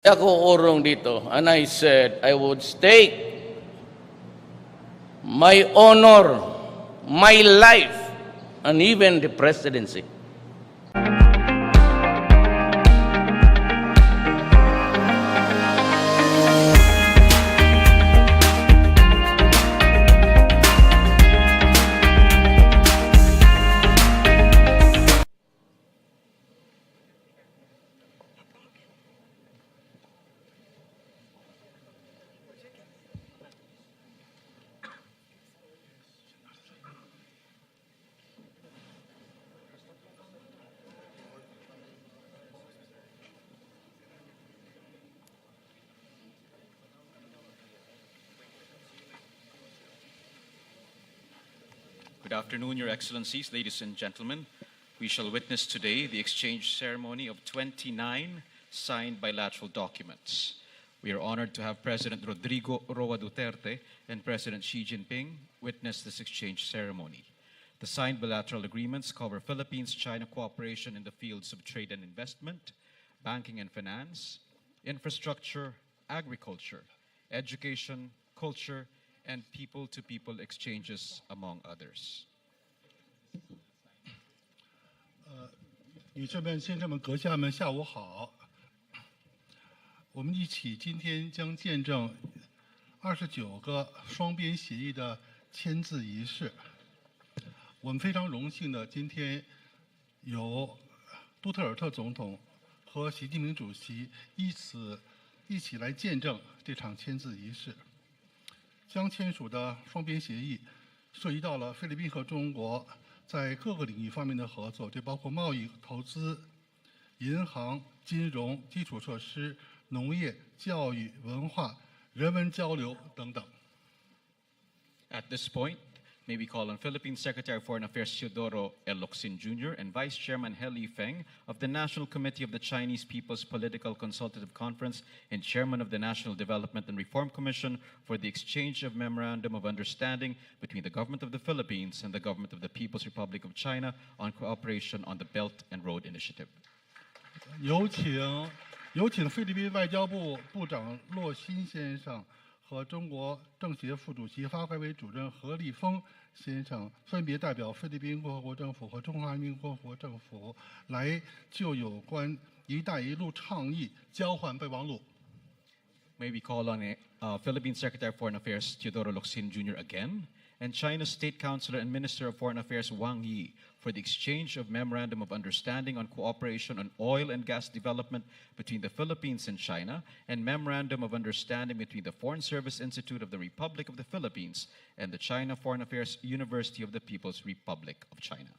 Ako urong dito, and I said I would stake my honor, my life, and even the presidency. Good afternoon, Your Excellencies, ladies and gentlemen. We shall witness today the exchange ceremony of 29 signed bilateral documents. We are honored to have President Rodrigo Roa Duterte and President Xi Jinping witness this exchange ceremony. The signed bilateral agreements cover Philippines-China cooperation in the fields of trade and investment, banking and finance, infrastructure, agriculture, education, culture, and people-to-people exchanges, among others. 女士们、先生们、阁下们，下午好。我们一起今天将见证29个双边协议的签字仪式。我们非常荣幸的今天有杜特尔特总统和习近平主席一起来见证这场签字仪式。将签署的双边协议涉及到了菲律宾和中国在各个领域方面的合作，这包括贸易、投资、银行、金融、基础设施、农业、教育、文化、人文交流等等。At this point, may we call on Philippine Secretary of Foreign Affairs Teodoro L. Locsin Jr. and Vice Chairman He Lifeng of the National Committee of the Chinese People's Political Consultative Conference and Chairman of the National Development and Reform Commission for the exchange of Memorandum of Understanding between the Government of the Philippines and the Government of the People's Republic of China on cooperation on the Belt and Road Initiative. 有请菲律宾外交部部长洛辛先生和中国政协副主席、发改委主任何立峰先生分别代表菲律宾共和国政府和中华人民共和国政府来就有关“一带一路”倡议交换备忘录。May we call on Philippine Secretary of Foreign Affairs Teodoro Locsin Jr. again, and China's State Councilor and Minister of Foreign Affairs Wang Yi for the exchange of Memorandum of Understanding on cooperation on oil and gas development between the Philippines and China, and Memorandum of Understanding between the Foreign Service Institute of the Republic of the Philippines and the China Foreign Affairs University of the People's Republic of China.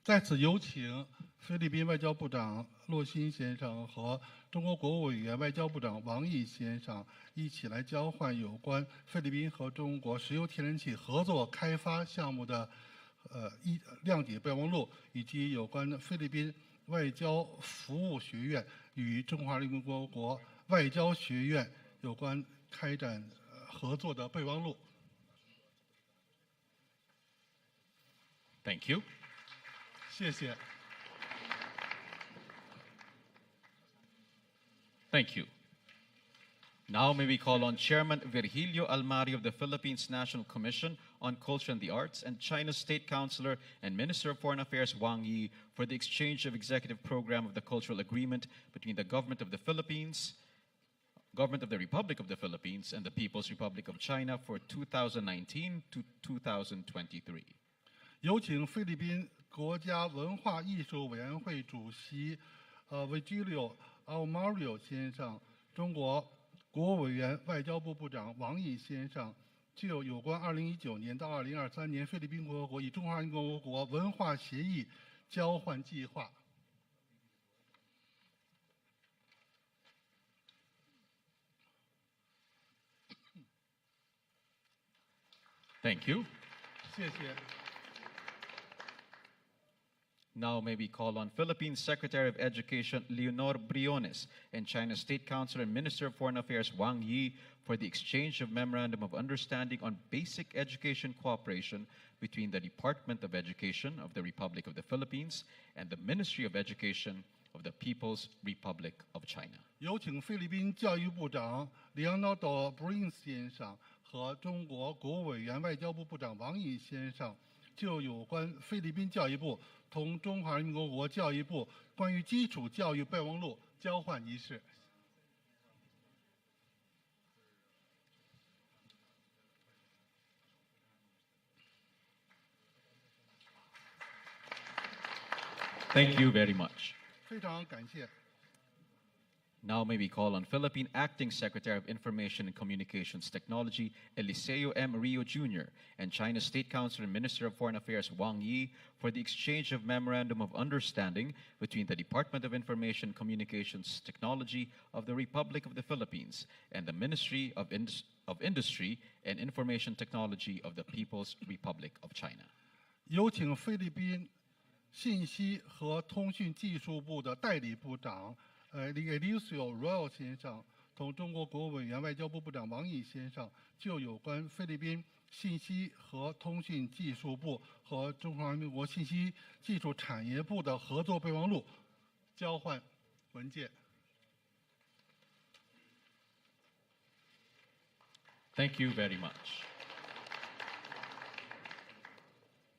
在此有请菲律宾外交部长洛辛先生和中国国务委员外交部长王毅先生一起来交换有关菲律宾和中国石油天然气合作开发项目的谅解备忘录，以及有关菲律宾外交服务学院与中华人民共和国外交学院有关开展合作的备忘录。Thank you. 谢谢。Thank you. Now may we call on Chairman Virgilio Almario of the Philippines National Commission on Culture and the Arts and China's State Councilor and Minister of Foreign Affairs Wang Yi for the exchange of executive program of the Cultural Agreement between the Government of the Philippines, Government of the Republic of the Philippines, and the People's Republic of China for 2019 to 2023. 有请菲律宾国家文化艺术委员会主席Virgilio Almario 先生，中国国务委员外交部部长王毅先生就有关2019年到2023年菲律宾共和国与中华人民共和国文化协议交换计划。Thank you. 谢谢。Now may we call on Philippine Secretary of Education Leonor Briones and China's State Councilor and Minister of Foreign Affairs Wang Yi for the exchange of Memorandum of Understanding on basic education cooperation between the Department of Education of the Republic of the Philippines and the Ministry of Education of the People's Republic of China. 有请菲律宾教育部长Leonardo Brins 先生和中国国务委员外交部部长王毅先生就有关菲律宾教育部同中华人民共和国教育部关于基础教育备忘录交换仪式。Thank you very much. 非常感谢。 Now may we call on Philippine Acting Secretary of Information and Communications Technology, Eliseo M. Rio Jr., and China's State Councilor and Minister of Foreign Affairs Wang Yi for the exchange of Memorandum of Understanding between the Department of Information and Communications Technology of the Republic of the Philippines and the Ministry of Industry and Information Technology of the People's Republic of China. 有请菲律宾信息和通讯技术部的代理部长Eliseo Royal 先生同中国国务委员外交部部长王毅先生就有关菲律宾信息和通讯技术部和中华人民共和国信息技术产业部的合作备忘录交换文件。 Thank you very much.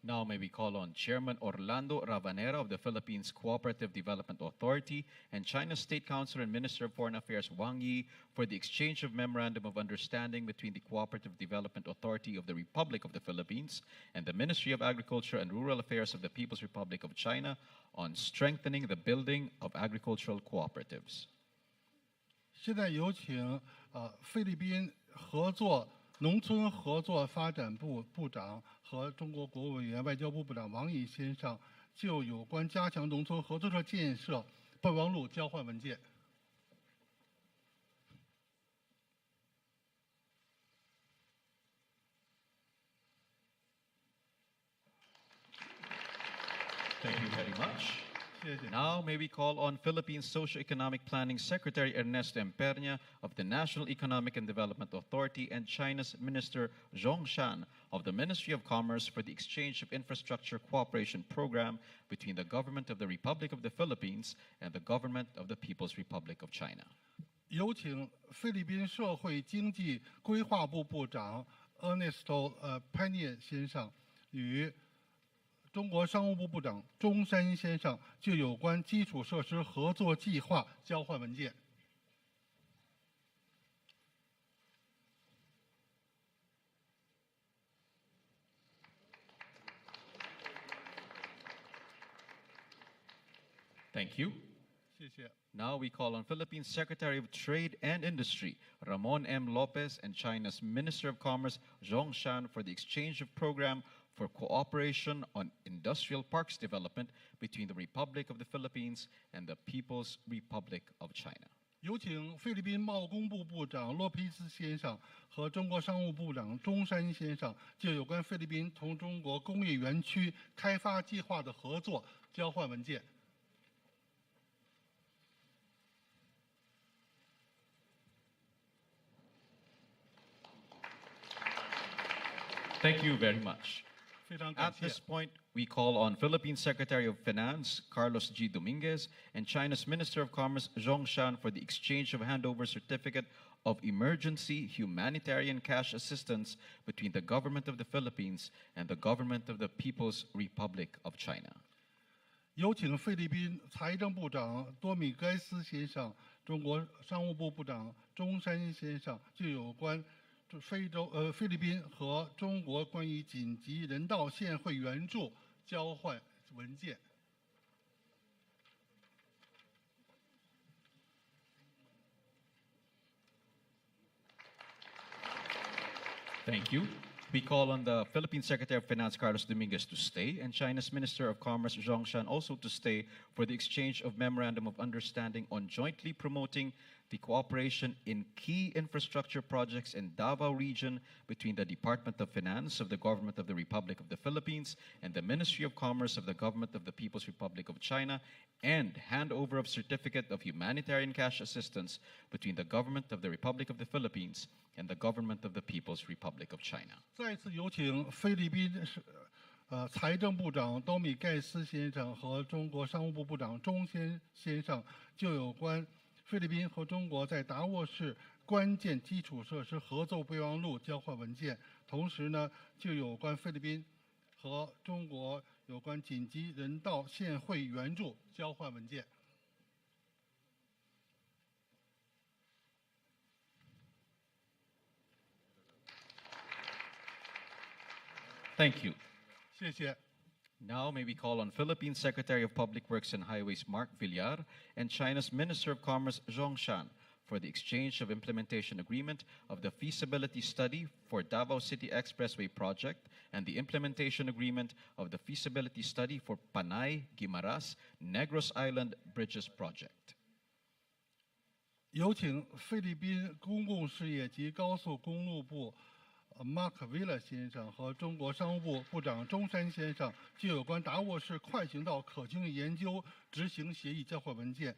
Now may we call on Chairman Orlando Ravanera of the Philippines Cooperative Development Authority and China's State Councilor and Minister of Foreign Affairs Wang Yi for the exchange of Memorandum of Understanding between the Cooperative Development Authority of the Republic of the Philippines and the Ministry of Agriculture and Rural Affairs of the People's Republic of China on strengthening the building of agricultural cooperatives. 现在有请菲律宾农村合作发展部部长和中国国务委员外交部部长王毅先生就有关加强农村合作社建设备忘录交换文件。 Thank you very much. 谢谢。 Now may we call on Philippines Socio-Economic Planning Secretary Ernesto Empernia of the National Economic and Development Authority and China's Minister Zhong Shan of the Ministry of Commerce for the exchange of infrastructure cooperation program between the government of the Republic of the Philippines and the government of the People's Republic of China. 有请菲律宾社会经济规划部部长 Ernesto Pena 先生与中国商务部部长钟山先生就有关基础设施合作计划交换文件。 Thank you. 谢谢。 Now we call on Philippines Secretary of Trade and Industry, Ramon M. Lopez, and China's Minister of Commerce, Zhong Shan, for the exchange of program for cooperation on industrial parks development between the Republic of the Philippines and the People's Republic of China. 有请菲律宾贸工部部长洛皮兹先生和中国商务部长钟山先生就有关菲律宾同中国工业园区开发计划的合作交换文件。 Thank you very much. 非常感 At 谢 this。point, we call on Philippine Secretary of Finance, Carlos G. Dominguez, and China's Minister of Commerce, Zhong Shan, for the exchange of handover certificate of emergency humanitarian cash assistance between the government of the Philippines and the government of the People's Republic of China. 有请菲律宾财政部长多米盖斯先生、中国商务部部长钟山先生就有关菲律宾和中国关于紧急人道现惠援助交换文件。 Thank you. We call on the Philippine Secretary of Finance, Carlos Dominguez, to stay, and China's Minister of Commerce, Zhong Shan, also to stay for the exchange of Memorandum of Understanding on jointly promoting the cooperation in key infrastructure projects in Davao region between the Department of Finance of the Government of the Republic of the Philippines and the Ministry of Commerce of the Government of the People's Republic of China, and handover of certificate of humanitarian cash assistance between the Government of the Republic of the Philippines and the Government of the People's Republic of China. 再次有请菲律宾财政部长多米盖斯先生和中国商务部部长钟先生就有关菲律宾和中国在达沃市关键基础设施合作备忘录交换文件，同时呢，就有关菲律宾和中国有关紧急人道现惠援助交换文件。Thank you. 谢谢。 Now may we call on Philippine Secretary of Public Works and Highways Mark Villar and China's Minister of Commerce Zhong Shan for the exchange of implementation agreement of the feasibility study for Davao City Expressway project and the implementation agreement of the feasibility study for Panay, Guimaras, Negros Island Bridges project. 有请菲律宾公共事业及高速公路部Mark Villar 先生和中国商务部部长钟山先生就有关达沃市快行道可行性研究执行协议交换文件，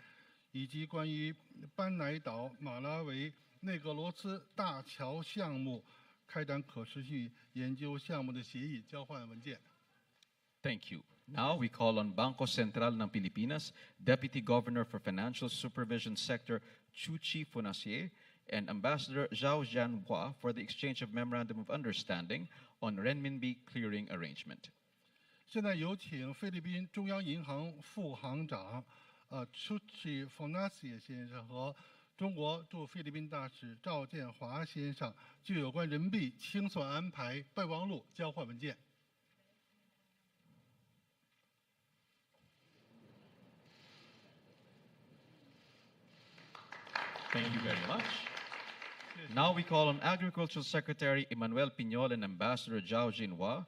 以及关于班乃岛马拉维内格罗斯大桥项目开展可持续研究项目的协议交换文件。Thank you. Now we call on Bangko Sentral ng Pilipinas, Deputy Governor for Financial Supervision Sector Chuchi Fonacier, and Ambassador Zhao Jianhua for the exchange of Memorandum of Understanding on renminbi clearing arrangement. 现在有请菲律宾中央银行副行长Chuchi Fonacier 先生和中国驻菲律宾大使赵建华先生就有关人民币清算安排备忘录交换文件。 Thank you very much. Now we call on Agricultural Secretary Emmanuel Piñol and Ambassador Zhao Jinhua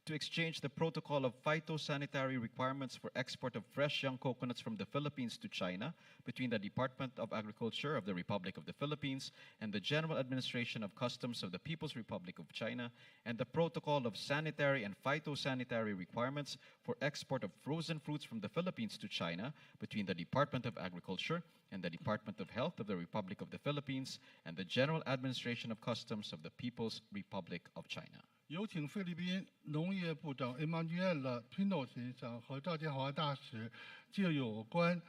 to exchange the protocol of phytosanitary requirements for export of fresh young coconuts from the Philippines to China between the Department of Agriculture of the Republic of the Philippines and the General Administration of Customs of the People's Republic of China, and the protocol of sanitary and phytosanitary requirements for export of frozen fruits from the Philippines to China between the Department of Agriculture and the Department of Health of the Republic of the Philippines and the General Administration of Customs of the People's Republic of China. 有请菲律宾农业部长 Emmanuel Piñol 先生和赵建华大使就有关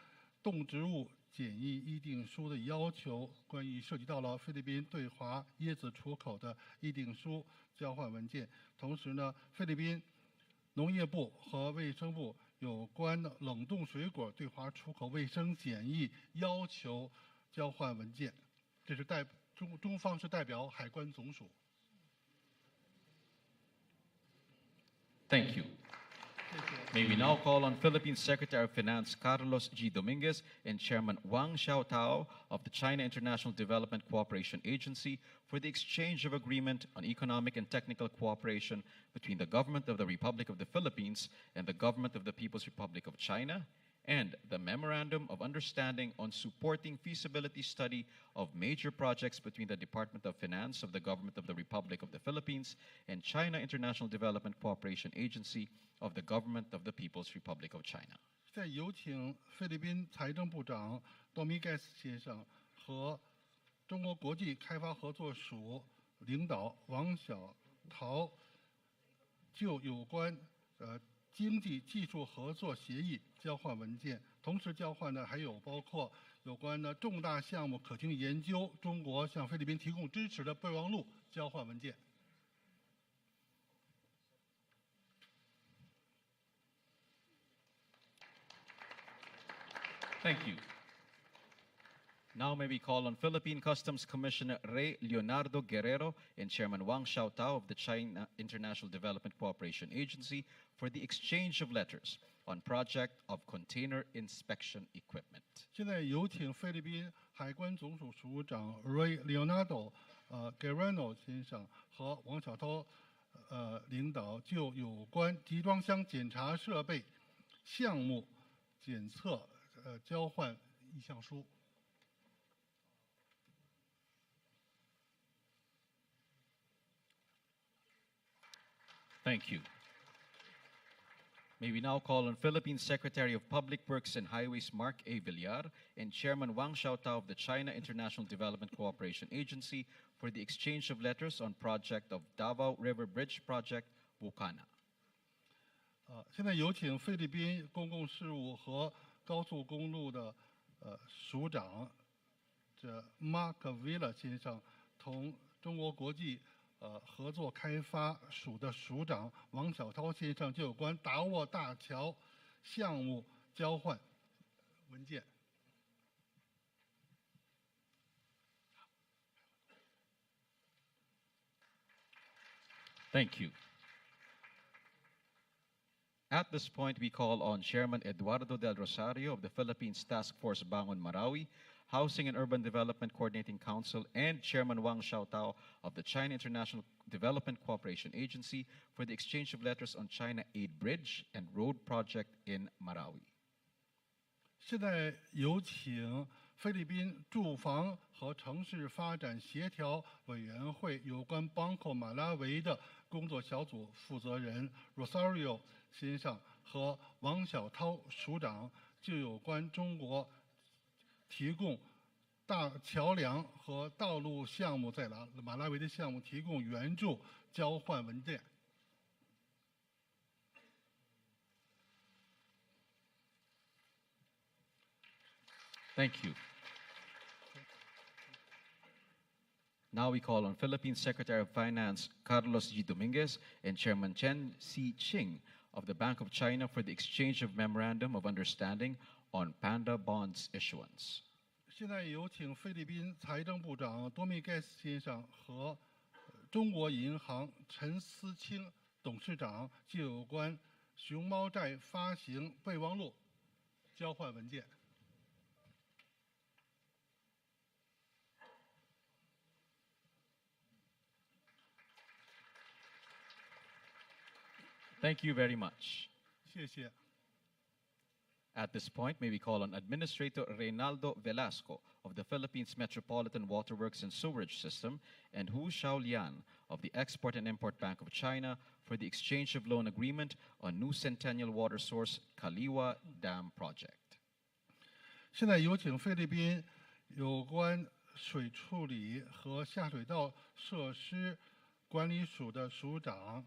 动植物检疫议定书的要求，关于涉及到了菲律宾对华椰子出口的议定书交换文件。同时呢，菲律宾农业部和卫生部有关的冷冻水果对华出口卫生检疫要求交换文件。这是中方是代表海关总署。 Thank you. May we now call on Philippine Secretary of Finance Carlos G. Dominguez and Chairman Wang Xiaotao of the China International Development Cooperation Agency for the exchange of agreement on economic and technical cooperation between the Government of the Republic of the Philippines and the Government of the People's Republic of China, and the Memorandum of Understanding on supporting feasibility study of major projects between the Department of Finance of the Government of the Republic of the Philippines and China International Development Cooperation Agency of the Government of the People's Republic of China. 再有请菲律宾财政部长多米盖斯先生和中国国际开发合作署领导王小桃就有关经济技术合作协议交换文件，同时交换的还有包括有关的重大项目可行研究，中国向菲律宾提供支持的备忘录交换文件。 Thank you. Now may we call on Philippine Customs Commissioner Rey Leonardo Guerrero and Chairman Wang Xiaotao of the China International Development Cooperation Agency for the exchange of letters on project of container inspection equipment. 现在有请菲律宾海关总署署长 Rey Leonardo Guerrero 先生和王小涛领导就有关集装箱检查设备项目检测交换意向书。 Thank you. May we now call on Philippine Secretary of Public Works and Highways Mark A. Villar and Chairman Wang Xiaotao of the China International Development Cooperation Agency for the exchange of letters on project of Davao River Bridge Project, Bukana. 现在有请菲律宾公共事务和高速公路的署长这 Mark Villa 先生同中国国际合作开发署的署长王小涛先生就有关达沃大桥项目交换文件。Thank you. At this point, we call on Chairman Eduardo Del Rosario of the Philippines Task Force Bangon Marawi, Housing and Urban Development Coordinating Council, and Chairman Wang Xiaotao of the China International Development Cooperation Agency for the exchange of letters on China Aid Bridge and Road Project in Marawi. 现在有请菲律宾住房和城市发展协调委员会有关邦口马拉维的工作小组负责人 Rosario 先生和王小涛署长就有关中国提供大桥梁和道路项目在马拉维的项目提供援助交换文件。Thank you. Now we call on Philippine Secretary of Finance Carlos G. Dominguez and Chairman Chen Si-ching of the Bank of China for the exchange of Memorandum of Understanding on Panda Bonds issuance. 现在有请菲律宾财政部长多米盖斯先生和中国银行陈思清董事长就有关熊猫债发行备忘录交换文件。Thank you very much. 谢谢。 At this point, may we call on Administrator Reynaldo Velasco of the Philippines Metropolitan Waterworks and Sewerage System and Hu Xiaolian of the Export and Import Bank of China for the exchange of loan agreement on new Centennial Water Source Kaliwa Dam Project. 现在有请菲律宾有关水处理和下水道设施管理署的署长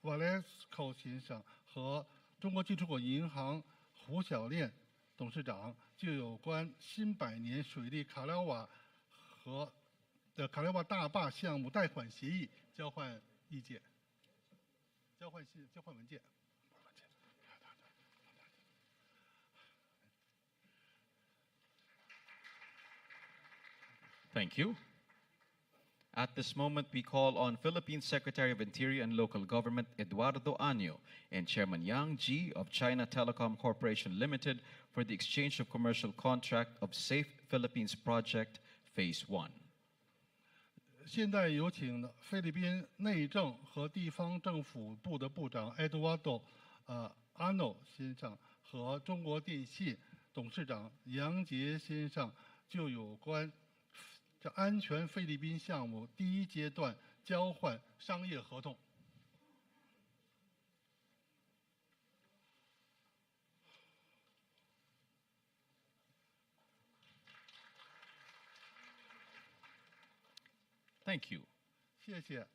Valesco 先生和中国进出口银行胡小练董事长就有关新百年水利卡廖瓦和卡廖瓦大坝项目贷款协议交换意见、交换文件。 Thank you. At this moment, we call on Philippine Secretary of Interior and Local Government Eduardo Año and Chairman Yang Ji of China Telecom Corporation Limited for the exchange of commercial contract of Safe Philippines Project Phase 1. 现在有请菲律宾内政和地方政府部的部长 Eduardo Ano 先生和中国电信董事长杨杰先生就有关 这安全菲律宾项目第一阶段交换商业合同。Thank you. 谢谢。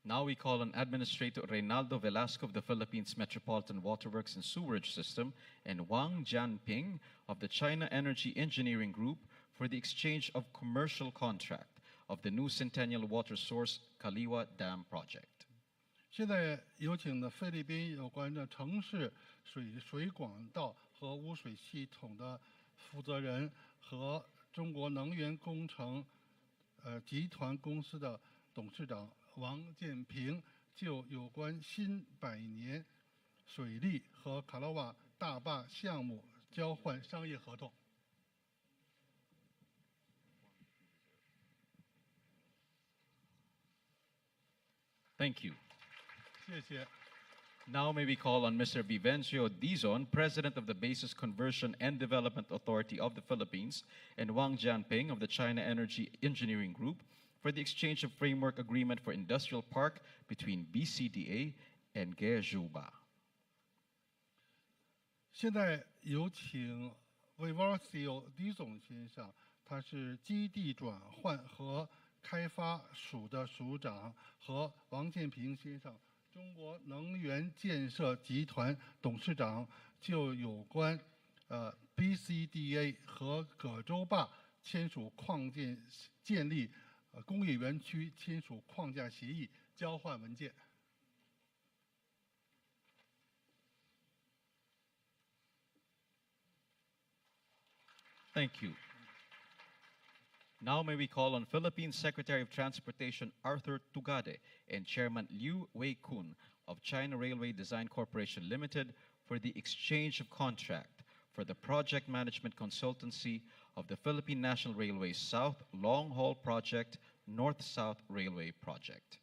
Now we call on Administrator Reynaldo Velasco of the Philippines Metropolitan Waterworks and Sewerage System and Wang Jianping of the China Energy Engineering Group for the exchange of commercial contract of the new Centennial Water Source Kaliwa Dam Project. 现在有请的菲律宾有关的城市水管道和污水系统的负责人和中国能源工程集团公司的董事长王建平就有关新百年水利和卡拉瓦大坝项目交换商业合同。 Thank you. 谢谢。 Now may we call on Mr. Vivencio Dizon, President of the Basis Conversion and Development Authority of the Philippines, and Wang Jianping of the China Energy Engineering Group for the exchange of framework agreement for industrial park between BCDA and Gejuba. 现在有请 Vivencio Dizon 先生，他是基地转换和开发署的署长，和王建平先生中国能源建设集团董事长就有关BCDA 和葛洲坝签署矿建立工业园区签署框架协议，交换文件。Thank you. Now may we call on Philippine Secretary of Transportation Arthur Tugade and Chairman Liu Wei-kun of China Railway Design Corporation Limited for the exchange of contract for the project management consultancy of the Philippine National Railway South Long Haul Project North-South Railway Project.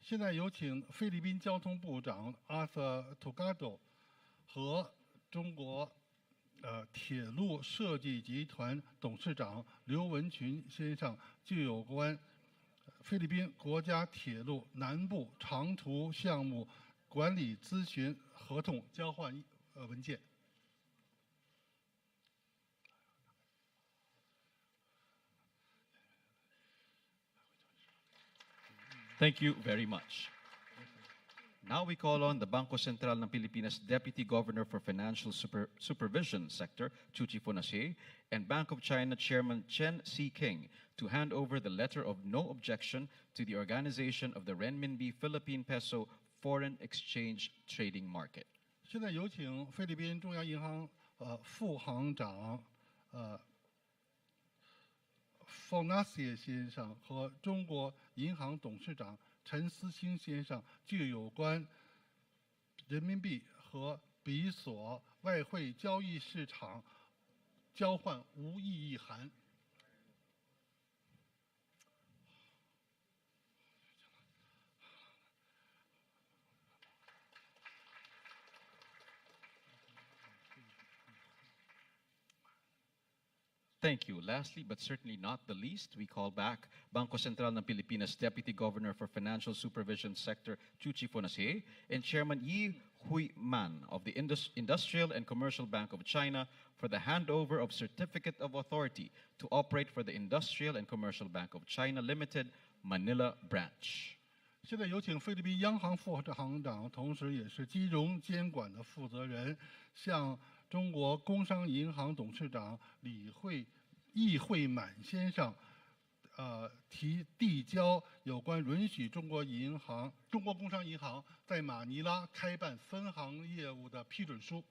现在有请菲律宾交通部长 Arthur Tugade 和中国铁路设计集团董事长刘文群先生就有关菲律宾国家铁路南部长途项目管理咨询合同交换文件。Thank you very much. Now we call on the Bangko Sentral ng Pilipinas Deputy Governor for Financial Supervision Sector, Chu Chi-Fonacier, and Bank of China Chairman Chen Si-king to hand over the letter of no objection to the organization of the Renminbi Philippine Peso Foreign Exchange Trading Market. 现在有请菲律宾中央银行副行长Fonacier 先生和中国银行董事长陈思兴先生就有关人民币和比索外汇交易市场交换无异议函。Thank you. Lastly, but certainly not the least, we call back Bangko Sentral ng Pilipinas Deputy Governor for Financial Supervision Sector, Chu Chi-Fonacier, and Chairman Yi Hui Man of the Industrial and Commercial Bank of China for the handover of Certificate of Authority to operate for the Industrial and Commercial Bank of China Limited, Manila Branch. 现在有请菲律宾央行副行长，同时也是金融监管的负责人，向中国工商银行董事长易会满先生，递交有关允许中国工商银行在马尼拉开办分行业务的批准书。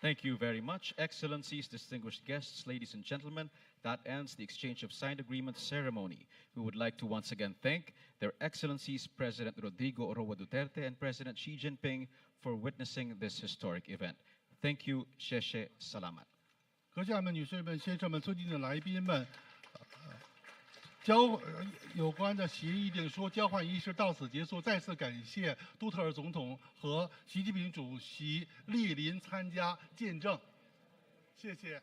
Thank you very much. Excellencies, distinguished guests, ladies and gentlemen, that ends the exchange of signed agreement ceremony. We would like to once again thank Their Excellencies President Rodrigo Roa Duterte and President Xi Jinping for witnessing this historic event. Thank you. Sheshe Salamat. 阁下们、女士们、先生们、尊敬的来宾们，有关的协议定书交换仪式到此结束。再次感谢杜特尔总统和习近平主席莅临参加见证，谢谢。